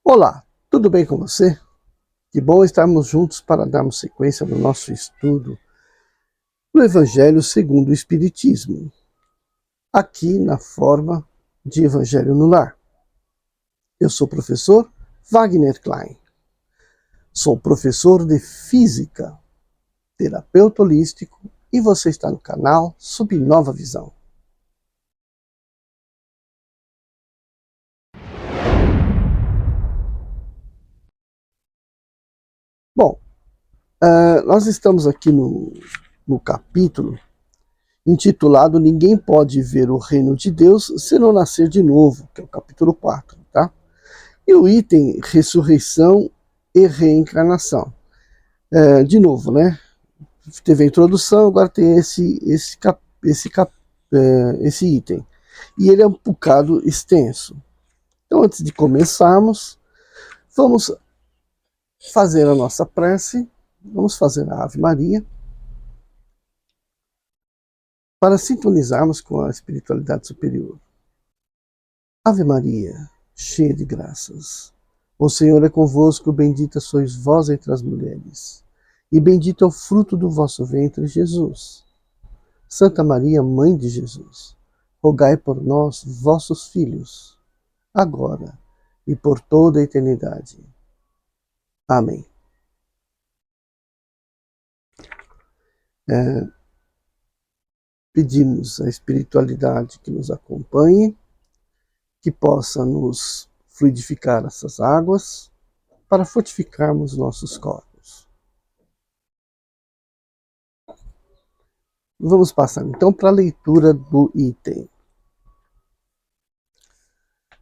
Olá, tudo bem com você? Que bom estarmos juntos para darmos sequência no nosso estudo do Evangelho segundo o Espiritismo, aqui na forma de Evangelho no Lar. Eu sou o professor Wagner Klein. Sou professor de Física, terapeuta holístico e você está no canal Subnova Visão. Bom, nós estamos aqui no capítulo intitulado Ninguém Pode Ver o Reino de Deus se não nascer de novo, que é o capítulo 4, tá? E o item Ressurreição e Reencarnação. De novo, né? Teve a introdução, agora tem esse item. E ele é um bocado extenso. Então, antes de começarmos, vamos fazer a nossa prece, vamos fazer a Ave Maria, para sintonizarmos com a espiritualidade superior. Ave Maria, cheia de graças, o Senhor é convosco, bendita sois vós entre as mulheres, e bendito é o fruto do vosso ventre, Jesus. Santa Maria, Mãe de Jesus, rogai por nós, vossos filhos, agora e por toda a eternidade. Amém. Pedimos à espiritualidade que nos acompanhe, que possa nos fluidificar essas águas, para fortificarmos nossos corpos. Vamos passar então para a leitura do item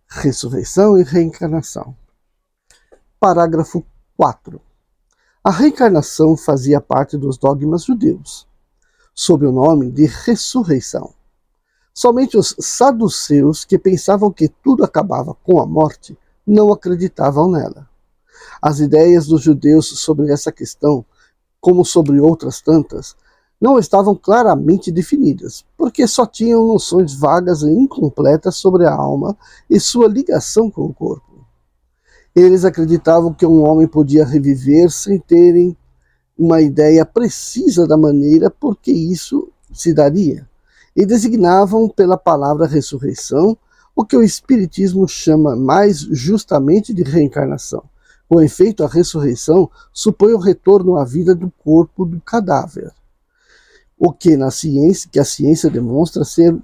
Ressurreição e Reencarnação. Parágrafo 4. A reencarnação fazia parte dos dogmas judeus, sob o nome de ressurreição. Somente os saduceus, que pensavam que tudo acabava com a morte, não acreditavam nela. As ideias dos judeus sobre essa questão, como sobre outras tantas, não estavam claramente definidas, porque só tinham noções vagas e incompletas sobre a alma e sua ligação com o corpo. Eles acreditavam que um homem podia reviver sem terem uma ideia precisa da maneira por que isso se daria, e designavam pela palavra ressurreição o que o Espiritismo chama mais justamente de reencarnação. Com efeito, a ressurreição supõe o retorno à vida do corpo do cadáver, o que a ciência demonstra ser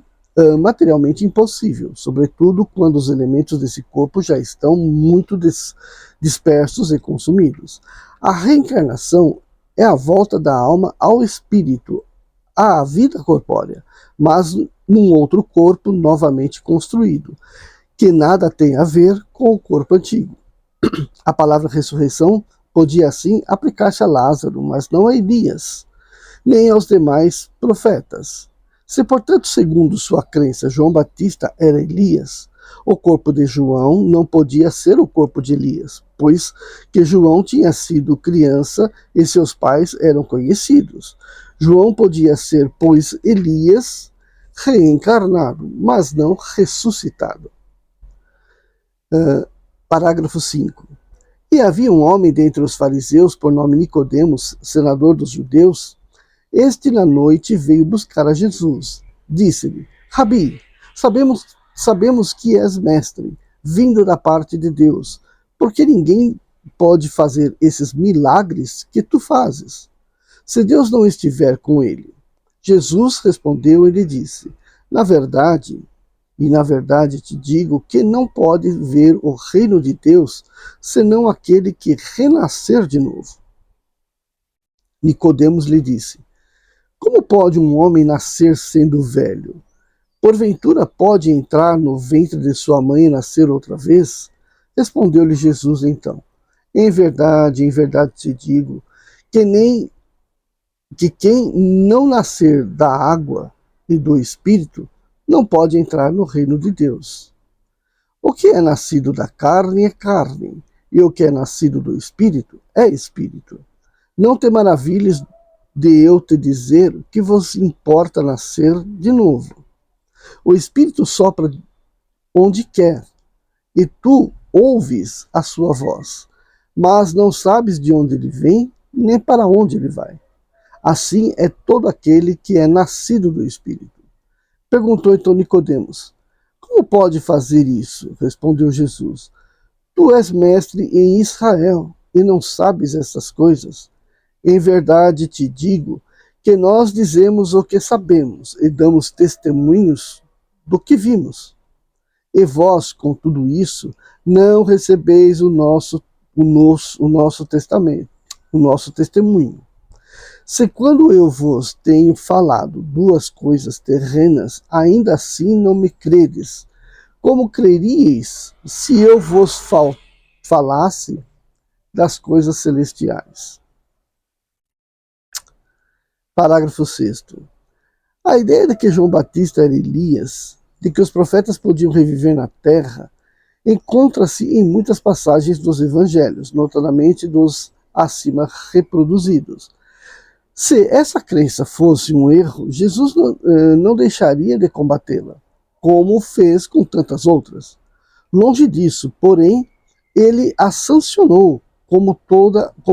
materialmente impossível, sobretudo quando os elementos desse corpo já estão muito dispersos e consumidos. A reencarnação é a volta da alma ao espírito, à vida corpórea, mas num outro corpo novamente construído, que nada tem a ver com o corpo antigo. A palavra ressurreição podia assim aplicar-se a Lázaro, mas não a Elias, nem aos demais profetas. Se, portanto, segundo sua crença, João Batista era Elias, o corpo de João não podia ser o corpo de Elias, pois que João tinha sido criança e seus pais eram conhecidos. João podia ser, pois, Elias reencarnado, mas não ressuscitado. Parágrafo 5. E havia um homem dentre os fariseus, por nome Nicodemos, senador dos judeus. Este na noite veio buscar a Jesus. Disse-lhe: Rabi, sabemos que és mestre, vindo da parte de Deus, porque ninguém pode fazer esses milagres que tu fazes, se Deus não estiver com ele. Jesus respondeu e lhe disse: na verdade te digo que não pode ver o reino de Deus senão aquele que renascer de novo. Nicodemos lhe disse: como pode um homem nascer sendo velho? Porventura pode entrar no ventre de sua mãe e nascer outra vez? Respondeu-lhe Jesus então: em verdade te digo, que quem não nascer da água e do Espírito não pode entrar no reino de Deus. O que é nascido da carne é carne, e o que é nascido do Espírito é Espírito. Não te maravilhes de eu te dizer que vos importa nascer de novo. O Espírito sopra onde quer, e tu ouves a sua voz, mas não sabes de onde ele vem, nem para onde ele vai. Assim é todo aquele que é nascido do Espírito. Perguntou então Nicodemos: como pode fazer isso? Respondeu Jesus: tu és mestre em Israel e não sabes essas coisas? Em verdade te digo que nós dizemos o que sabemos e damos testemunhos do que vimos. E vós, com tudo isso, não recebeis o nosso testamento, o nosso testemunho. Se quando eu vos tenho falado duas coisas terrenas, ainda assim não me credes, como creríeis se eu vos falasse das coisas celestiais? Parágrafo 6º. A ideia de que João Batista era Elias, de que os profetas podiam reviver na terra, encontra-se em muitas passagens dos evangelhos, notadamente dos acima reproduzidos. Se essa crença fosse um erro, Jesus não deixaria de combatê-la, como fez com tantas outras. Longe disso, porém, ele a sancionou com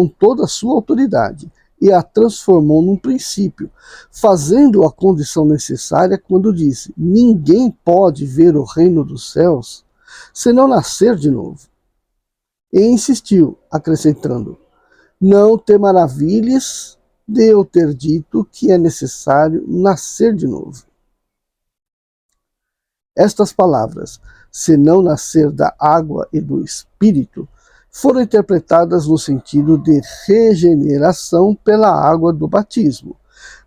toda a sua autoridade e a transformou num princípio, fazendo a condição necessária quando disse: ninguém pode ver o reino dos céus se não nascer de novo. E insistiu, acrescentando: não te maravilhes de eu ter dito que é necessário nascer de novo. Estas palavras, se não nascer da água e do Espírito, foram interpretadas no sentido de regeneração pela água do batismo.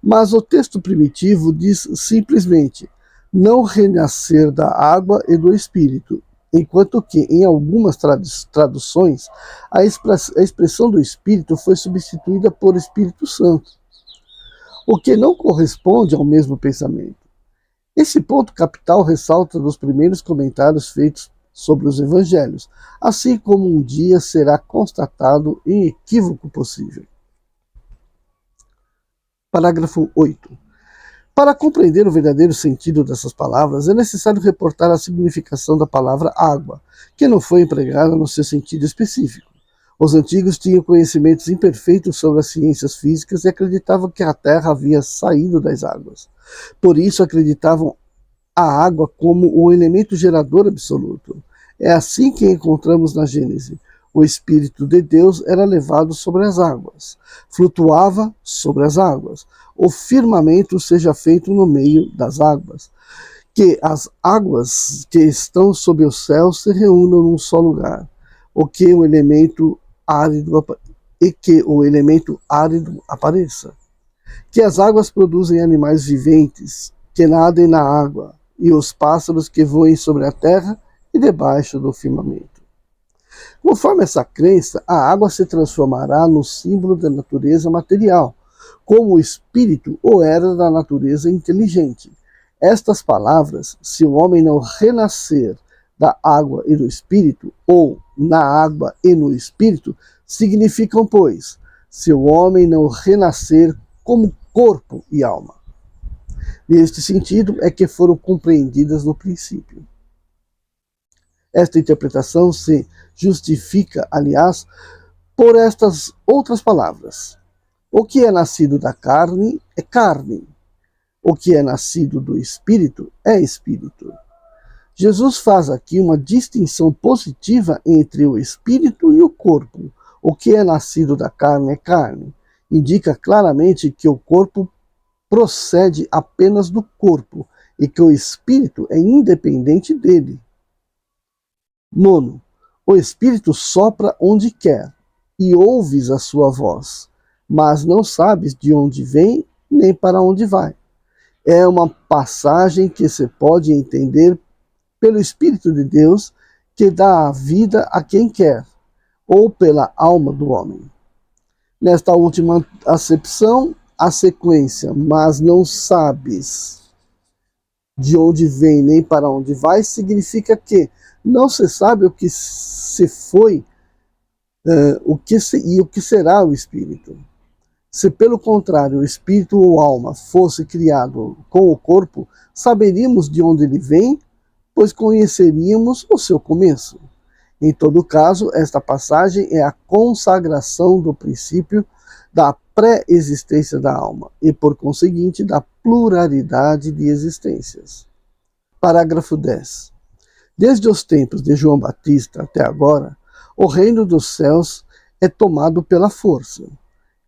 Mas o texto primitivo diz simplesmente: não renascer da água e do Espírito, enquanto que, em algumas traduções, a expressão do Espírito foi substituída por Espírito Santo, o que não corresponde ao mesmo pensamento. Esse ponto capital ressalta dos primeiros comentários feitos sobre os evangelhos, assim como um dia será constatado em equívoco possível. Parágrafo 8. Para compreender o verdadeiro sentido dessas palavras, é necessário reportar a significação da palavra água, que não foi empregada no seu sentido específico. Os antigos tinham conhecimentos imperfeitos sobre as ciências físicas e acreditavam que a Terra havia saído das águas. Por isso acreditavam a água como o elemento gerador absoluto. É assim que encontramos na Gênese. O Espírito de Deus era levado sobre as águas, flutuava sobre as águas. O firmamento seja feito no meio das águas. Que as águas que estão sob o céu se reúnam num só lugar. Que o elemento árido apareça. Que as águas produzem animais viventes, que nadem na água, e os pássaros que voem sobre a terra e debaixo do firmamento. Conforme essa crença, a água se transformará no símbolo da natureza material, como o espírito o era da natureza inteligente. Estas palavras, se o homem não renascer da água e do espírito, ou na água e no espírito, significam, pois, se o homem não renascer como corpo e alma. Neste sentido é que foram compreendidas no princípio. Esta interpretação se justifica, aliás, por estas outras palavras. O que é nascido da carne é carne. O que é nascido do espírito é espírito. Jesus faz aqui uma distinção positiva entre o espírito e o corpo. O que é nascido da carne é carne. Indica claramente que o corpo procede apenas do corpo e que o espírito é independente dele. 9. O espírito sopra onde quer e ouves a sua voz, mas não sabes de onde vem nem para onde vai. É uma passagem que se pode entender pelo Espírito de Deus, que dá a vida a quem quer, ou pela alma do homem. Nesta última acepção, a sequência, mas não sabes de onde vem nem para onde vai, significa que não se sabe o que se foi e o que será o Espírito. Se, pelo contrário, o Espírito ou alma fosse criado com o corpo, saberíamos de onde ele vem, pois conheceríamos o seu começo. Em todo caso, esta passagem é a consagração do princípio da pré-existência da alma e, por conseguinte, da pluralidade de existências. Parágrafo 10. Desde os tempos de João Batista até agora, o reino dos céus é tomado pela força,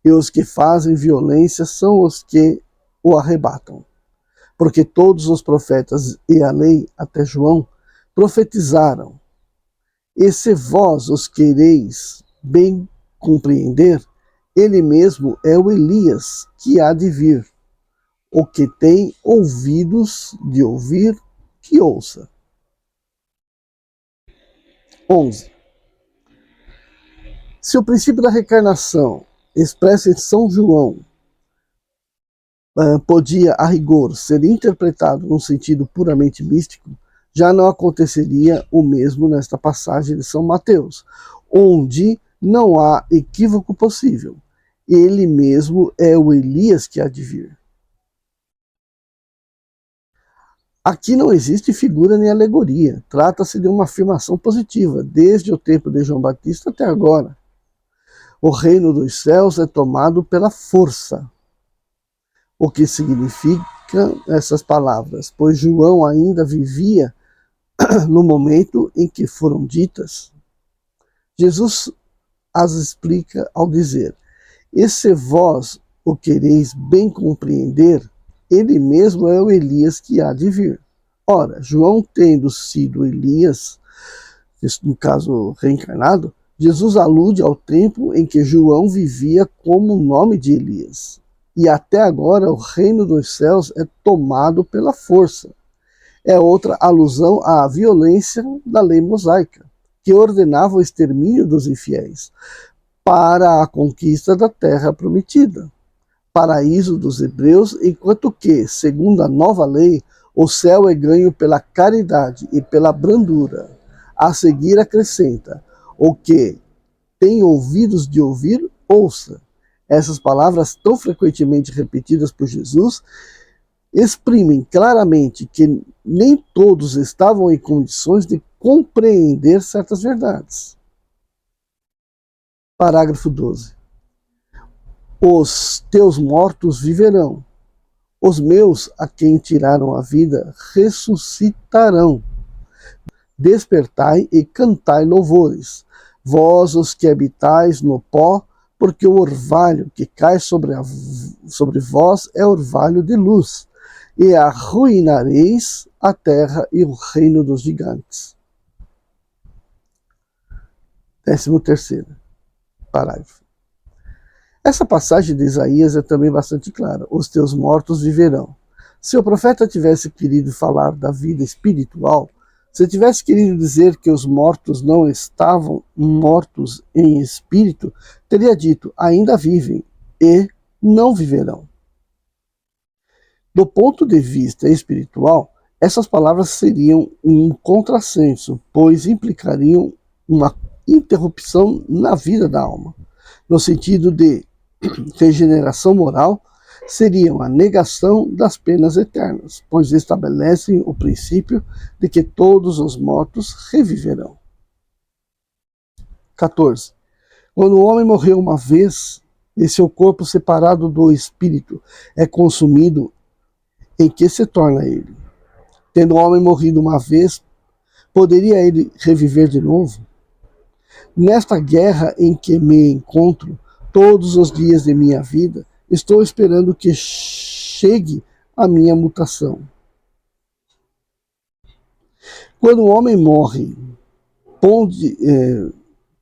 e os que fazem violência são os que o arrebatam. Porque todos os profetas e a lei, até João, profetizaram. E se vós os quereis bem compreender, ele mesmo é o Elias que há de vir. O que tem ouvidos de ouvir, que ouça. 11. Se o princípio da reencarnação, expresso em São João, podia, a rigor, ser interpretado num sentido puramente místico, já não aconteceria o mesmo nesta passagem de São Mateus, onde não há equívoco possível. Ele mesmo é o Elias que há de vir. Aqui não existe figura nem alegoria. Trata-se de uma afirmação positiva, desde o tempo de João Batista até agora. O reino dos céus é tomado pela força. O que significa essas palavras? Pois João ainda vivia no momento em que foram ditas. Jesus as explica ao dizer: e se vós o quereis bem compreender, ele mesmo é o Elias que há de vir. Ora, João tendo sido Elias, no caso reencarnado, Jesus alude ao tempo em que João vivia como o nome de Elias. E até agora o reino dos céus é tomado pela força. É outra alusão à violência da lei mosaica, que ordenava o extermínio dos infiéis, para a conquista da terra prometida, paraíso dos hebreus, enquanto que, segundo a nova lei, o céu é ganho pela caridade e pela brandura. A seguir acrescenta: o que tem ouvidos de ouvir, ouça. Essas palavras, tão frequentemente repetidas por Jesus, exprimem claramente que nem todos estavam em condições de compreender certas verdades. Parágrafo 12. Os teus mortos viverão, os meus, a quem tiraram a vida, ressuscitarão. Despertai e cantai louvores, vós os que habitais no pó, porque o orvalho que cai sobre vós é orvalho de luz, e arruinareis a terra e o reino dos gigantes. 13º parágrafo. Essa passagem de Isaías é também bastante clara. Os teus mortos viverão. Se o profeta tivesse querido falar da vida espiritual, se tivesse querido dizer que os mortos não estavam mortos em espírito, teria dito: ainda vivem e não viverão. Do ponto de vista espiritual, essas palavras seriam um contrassenso, pois implicariam uma interrupção na vida da alma, no sentido de regeneração moral, seriam a negação das penas eternas, pois estabelecem o princípio de que todos os mortos reviverão. 14. Quando o homem morreu uma vez, e seu corpo separado do espírito é consumido, em que se torna ele? Tendo o homem morrido uma vez, poderia ele reviver de novo? Nesta guerra em que me encontro todos os dias de minha vida, estou esperando que chegue a minha mutação. Quando o homem morre,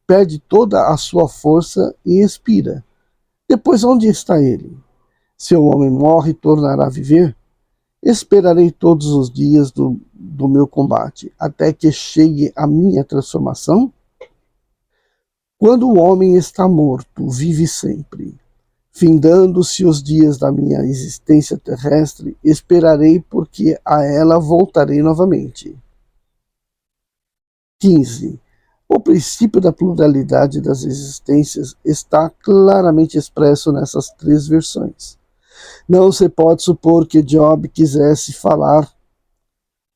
perde toda a sua força e expira. Depois, onde está ele? Se o homem morre, tornará a viver? Esperarei todos os dias do meu combate, até que chegue a minha transformação? Quando o homem está morto, vive sempre. Findando-se os dias da minha existência terrestre, esperarei, porque a ela voltarei novamente. 15. O princípio da pluralidade das existências está claramente expresso nessas três versões. Não se pode supor que Job quisesse falar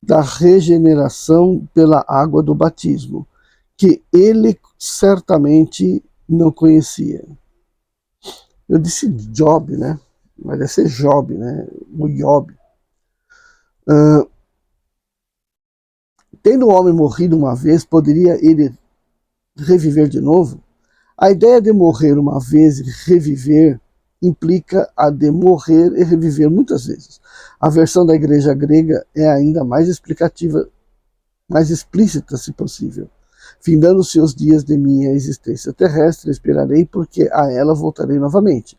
da regeneração pela água do batismo, que ele certamente não conhecia. Eu disse Job, né? Mas deve ser Job, né? O Job. Tendo o homem morrido uma vez, poderia ele reviver de novo? A ideia de morrer uma vez e reviver implica a de morrer e reviver muitas vezes. A versão da igreja grega é ainda mais explicativa, mais explícita, se possível. Findando-se os dias de minha existência terrestre, esperarei, porque a ela voltarei novamente.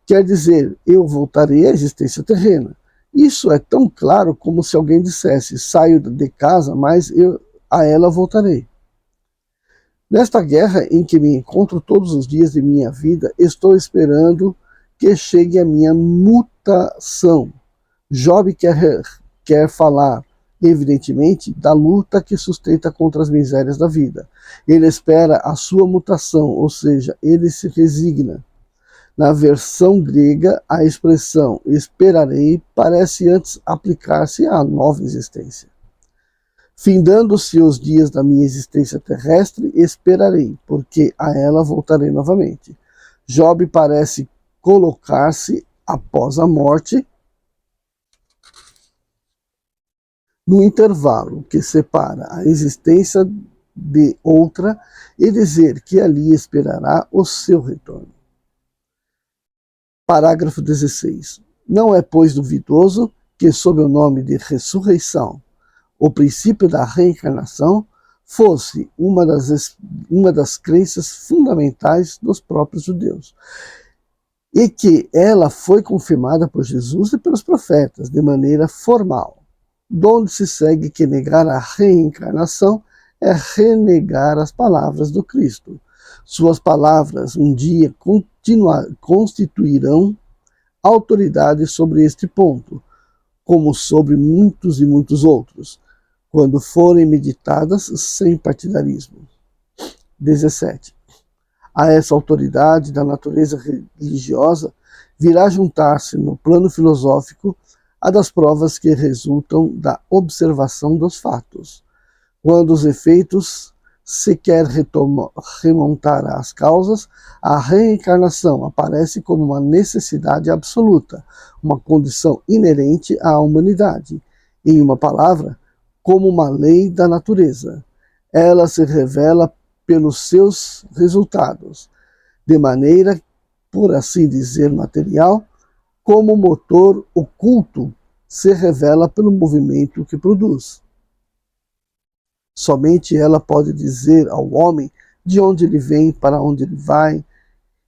Quer dizer, eu voltarei à existência terrena. Isso é tão claro como se alguém dissesse, saio de casa, mas a ela voltarei. Nesta guerra em que me encontro todos os dias de minha vida, estou esperando que chegue a minha mutação. Job quer falar, evidentemente, da luta que sustenta contra as misérias da vida. Ele espera a sua mutação, ou seja, ele se resigna. Na versão grega, a expressão esperarei parece antes aplicar-se à nova existência. Findando-se os dias da minha existência terrestre, esperarei, porque a ela voltarei novamente. Job parece colocar-se após a morte no intervalo que separa a existência de outra e dizer que ali esperará o seu retorno. Parágrafo 16. Não é, pois, duvidoso que, sob o nome de ressurreição, o princípio da reencarnação fosse uma das crenças fundamentais dos próprios judeus, e que ela foi confirmada por Jesus e pelos profetas de maneira formal, donde se segue que negar a reencarnação é renegar as palavras do Cristo. Suas palavras um dia constituirão autoridade sobre este ponto, como sobre muitos e muitos outros, quando forem meditadas sem partidarismo. 17. A essa autoridade da natureza religiosa virá juntar-se no plano filosófico a das provas que resultam da observação dos fatos. Quando os efeitos se quer remontar às causas, a reencarnação aparece como uma necessidade absoluta, uma condição inerente à humanidade. Em uma palavra, como uma lei da natureza. Ela se revela pelos seus resultados, de maneira, por assim dizer, material, como o motor oculto se revela pelo movimento que produz. Somente ela pode dizer ao homem de onde ele vem, para onde ele vai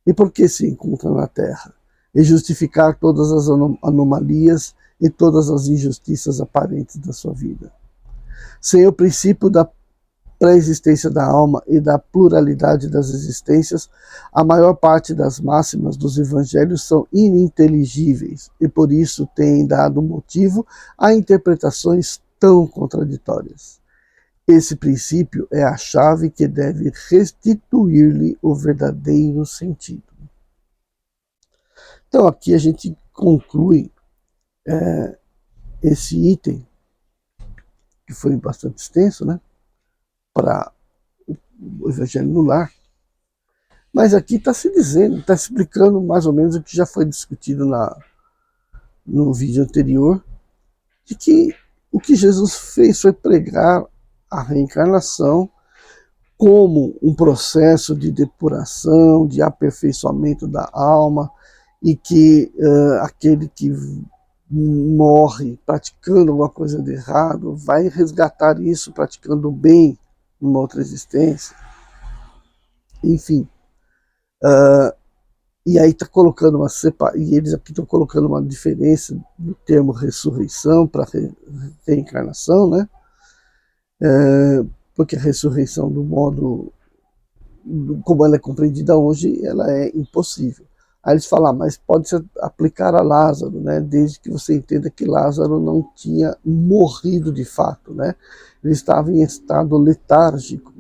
e por que se encontra na Terra, e justificar todas as anomalias e todas as injustiças aparentes da sua vida. Sem o princípio da pré-existência da alma e da pluralidade das existências, a maior parte das máximas dos evangelhos são ininteligíveis e por isso têm dado motivo a interpretações tão contraditórias. Esse princípio é a chave que deve restituir-lhe o verdadeiro sentido. Então aqui a gente conclui esse item, que foi bastante extenso, né, para o Evangelho no Lar, mas aqui está se dizendo, está explicando mais ou menos o que já foi discutido no vídeo anterior, de que o que Jesus fez foi pregar a reencarnação como um processo de depuração, de aperfeiçoamento da alma, e que aquele que morre praticando alguma coisa de errado vai resgatar isso praticando o bem numa outra existência. Enfim. E aí está colocando e eles aqui estão colocando uma diferença do termo ressurreição para reencarnação, né? Porque a ressurreição, do modo como ela é compreendida hoje, ela é impossível. Aí eles falam, mas pode se aplicar a Lázaro, né? Desde que você entenda que Lázaro não tinha morrido de fato, né? Ele estava em estado letárgico.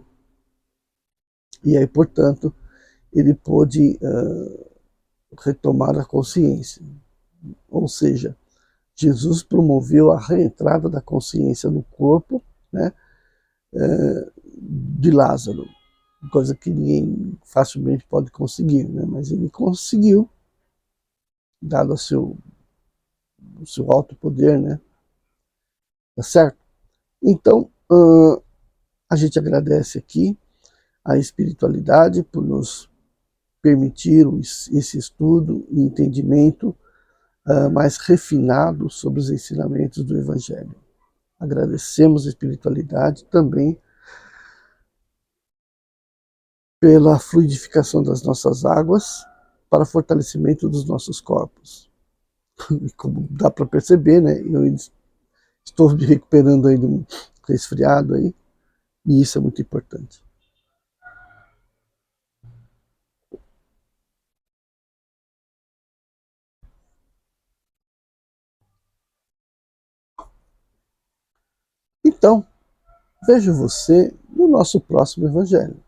E aí, portanto, ele pôde retomar a consciência. Ou seja, Jesus promoveu a reentrada da consciência no corpo, né? de Lázaro, coisa que ninguém facilmente pode conseguir, né? Mas ele conseguiu, dado o seu alto poder, né? Tá certo? Então, a gente agradece aqui a espiritualidade por nos permitir esse estudo e entendimento mais refinado sobre os ensinamentos do Evangelho. Agradecemos a espiritualidade também pela fluidificação das nossas águas para fortalecimento dos nossos corpos. E como dá para perceber, né, eu estou me recuperando aí de um resfriado aí, e isso é muito importante. Então, vejo você no nosso próximo Evangelho.